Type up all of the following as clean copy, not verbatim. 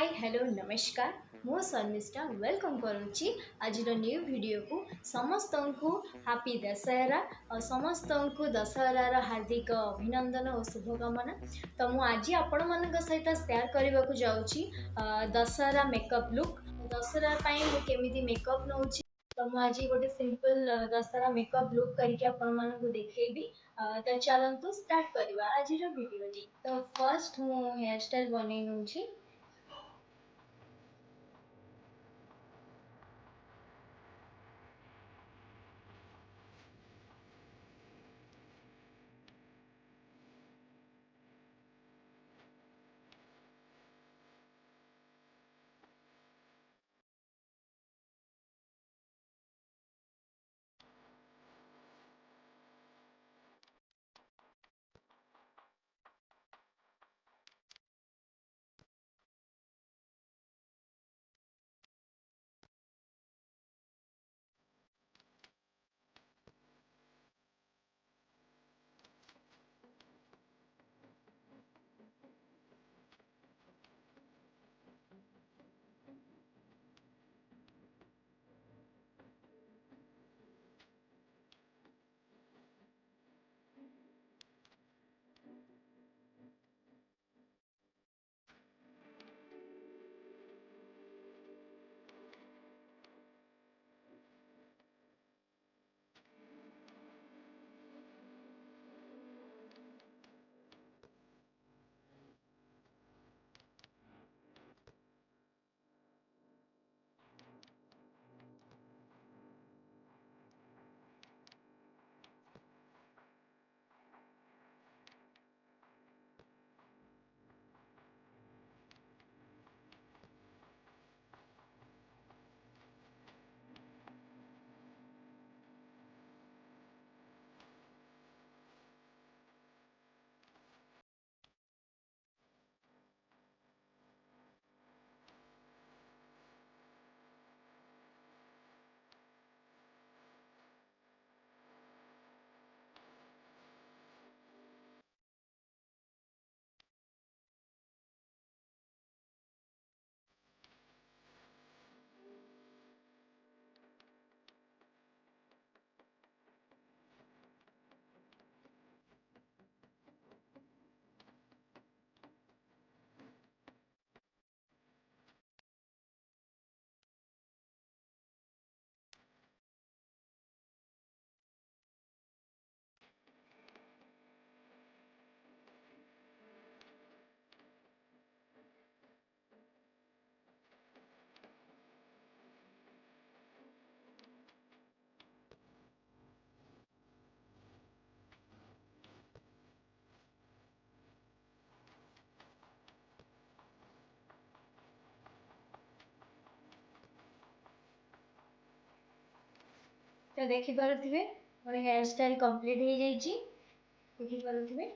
Hi hello नमस्कार मु Sharmishtha welcome करुच्ची आज न्यू वीडियो को समस्त को हैप्पी दशहरा और समस्त को दशहरार हार्दिक अभिनंदन और शुभकामना। तो मु आज आपण मान सहित शेयर करने को जाऊँगी दशहरा मेकअप लुक। दशहरा केमिति मेकअप नौ तो मुझे आज गोटे सिंपल दशहरा मेकअप लुक करके आपण मानक देखी। तो चलतु स्टार्ट करवा आज वीडियो। तो फर्स्ट मु हेयर स्टाइल बन नौ। तो देखिपे मोर हेयर स्टाइल कंप्लीट हो जाइए देखिपे।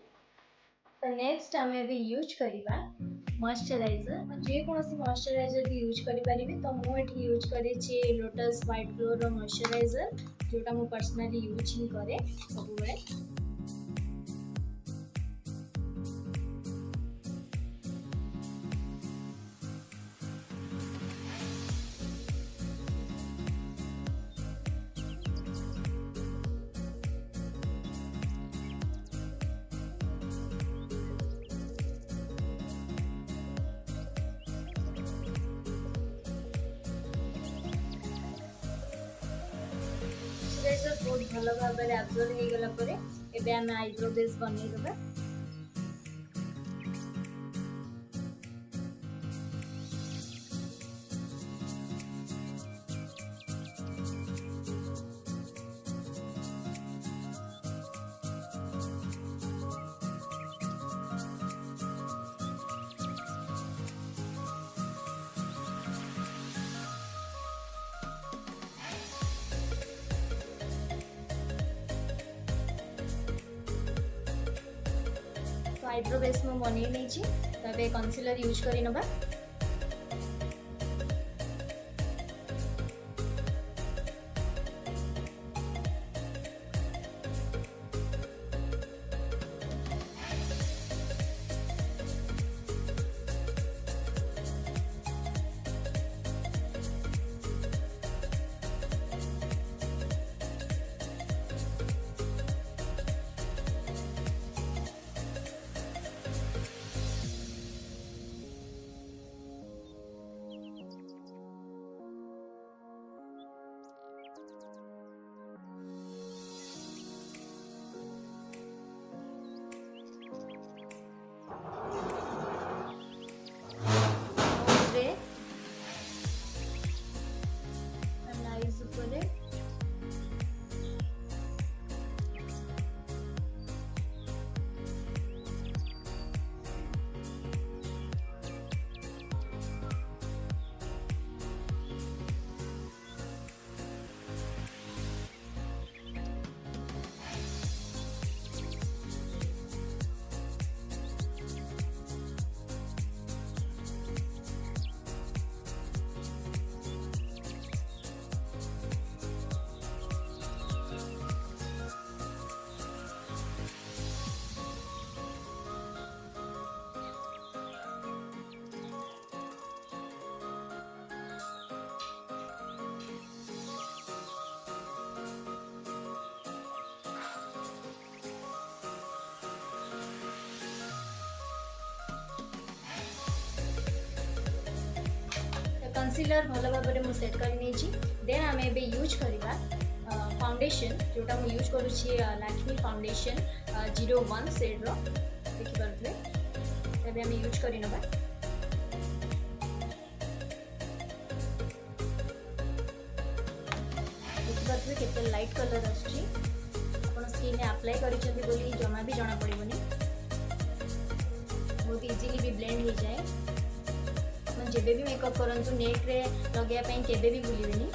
तो नेक्स्ट आम भी यूज करवा मॉइस्चराइजर जेकोसी मॉइस्चराइजर भी यूज करें। तो मुझे यूज करे लोटस व्हाइट ग्लो मॉइस्चराइजर जोटा मु पर्सनली यूज ही करे सब बेले। बहुत भल भाव एब्जॉर्ब हो गला परे एबे हम आईब्रो बेस बनै देबा। आईब्रो बेस मु बन नहीं तो कन्सीलर यूज कर नबा। कनसीलर भल भाव में सेट कर देन आम ए यूज करवा फाउंडेशन जोटा मुझे यूज करुँची लैक्मे फाउंडेशन 01 शेड्र देखिपे तबे आम यूज कर देखिपे केते लाइट कलर आछि आपण स्किन अप्लाई करिसेंती बोली जमा भी जना पड़िबनी बहुत इजीली भी ब्लेंड हो जाए मैं जब भी मेकअप करंतु नेक रे लगे केबे भी भूलिबेनी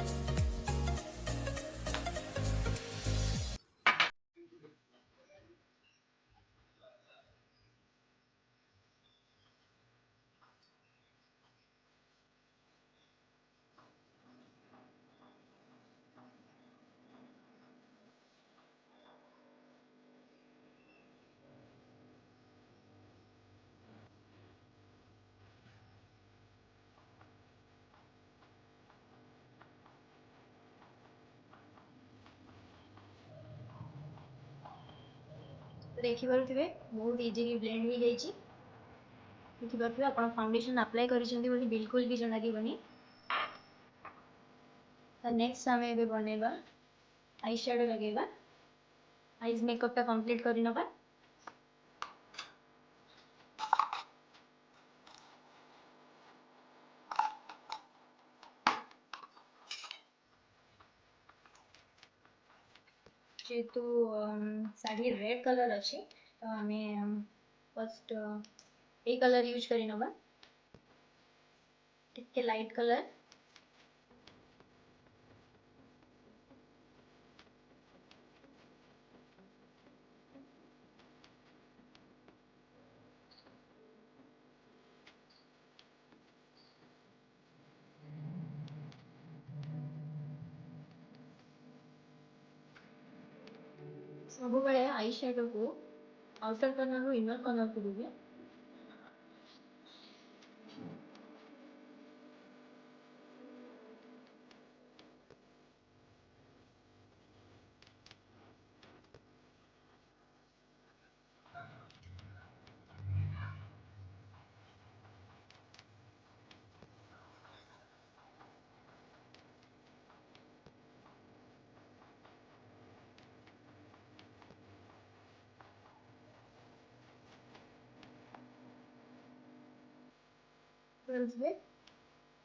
तो देखिपे बहुत इजीली ब्लेंड हो जाइए देखिपे आप फाउंडेशन अप्लाई कर बिल्कुल भी जन लगे नेक्स्ट आम ए बनवा आई शेडो लगेगा आईज मेकअप कंप्लीट कर नवा जेहेतु शाढ़ी रेड कलर अच्छे तो आम फर्स्ट ये कलर यूज कर नवा टिके लाइट कलर सब बड़े आई शेडो को आउटर कर्नर रू इनर कर्नर को देवे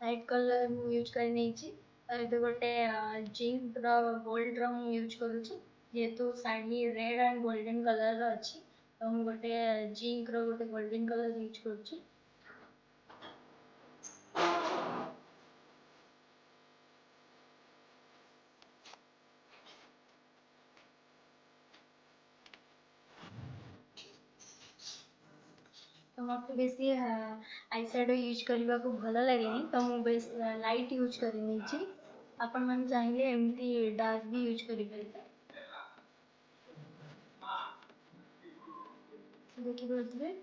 लाइट कलर यूज कर गोटे जिंक गोल्ड यूज करुँची जेहेतु sari red and golden colour अच्छी तो मुझे गोटे जिंक गोटे गोल्डन कलर यूज करुँची तो मत बेसी आई शेडो यूज करने को भल लगे तो मुझे लाइट यूज कर आपण मैंने चाहिए एमती डार्क भी यूज करें देखिए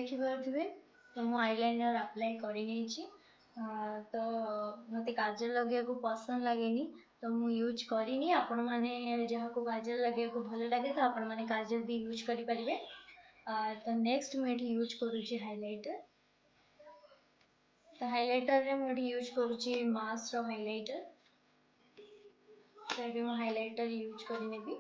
देखिपे तो मु आईलाइनर अप्लाई कर तो मत काजल लगे को पसंद लगे तो मु यूज करनी आपण मैंने जहाँ को काजल लगे को भल लगे तो आपण मैंने काजल भी यूज करें। तो नेक्स्ट मुझे यूज करुँची हाइलाइटर। तो हाइलाइटर रे मुझे यूज करुँची मास रो हाइलाइटर। तो ये मैं हाइलाइटर यूज करने भी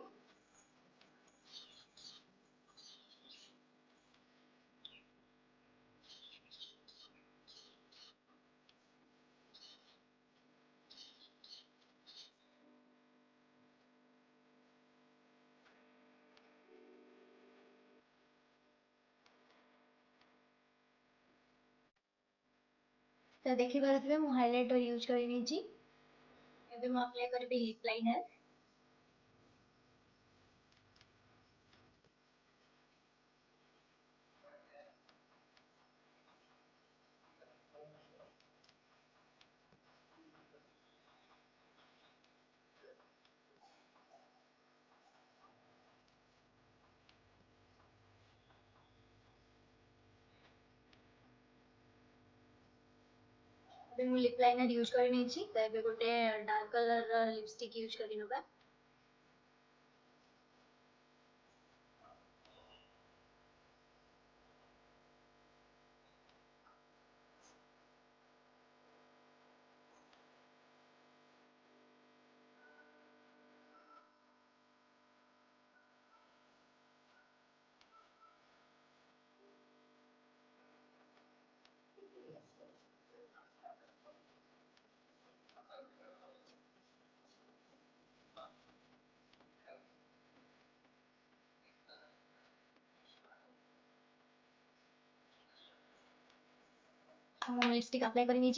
तो देखिपे मु हाइलाइटर यूज करनी अप्लाई करी लिप लाइनर। अभी मु लिप लाइनर यूज करनी तो गोटे डार्क कलर लिपस्टिक यूज करनबा। लिपस्टिक अप्लाई करनी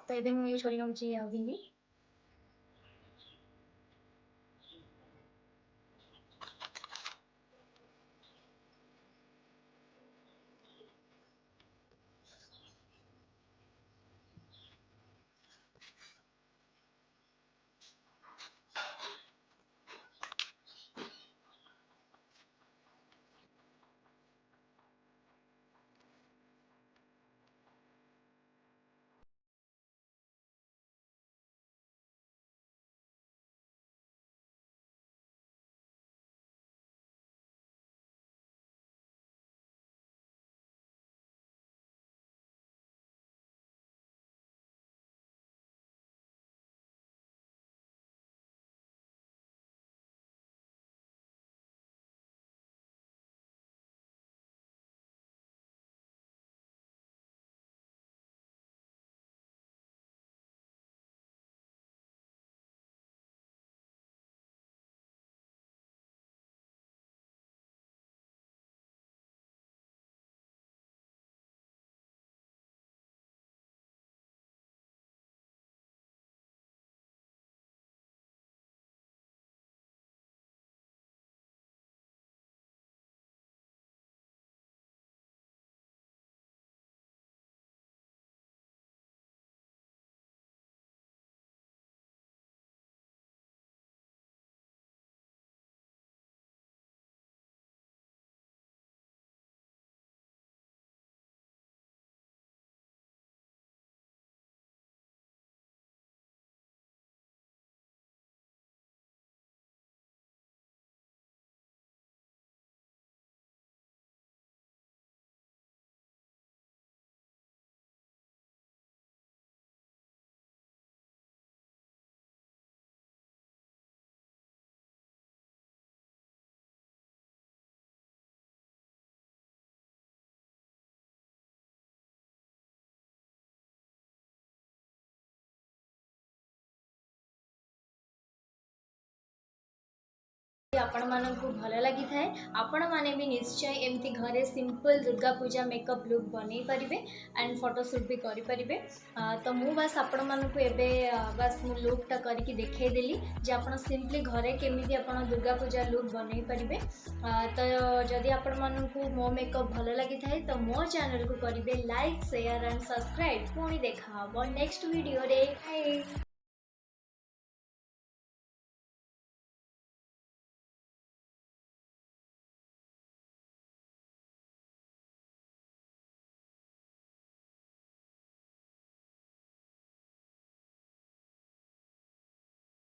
तो ये यूज कर बिंदी। आपण मानक भल लगी थाए आपण माने भी निश्चय एमती घरे simple Durga Puja makeup look बनै परिबे एंड फोटोशूट भी करि परिबे। तो मु बस आपण मानक एबे बस मु लुक टा करके देखै देली जे आपण सिंपली घरे केमिति आपण दुर्गा पूजा लुक बनै परिबे। तो जदि आपण मानक मो मेकअप भल लगी थाए तो मो चैनल को करिवे लाइक शेयर एंड सब्सक्राइब। पुणी देखा नेक्स्ट वीडियो रे। बाय।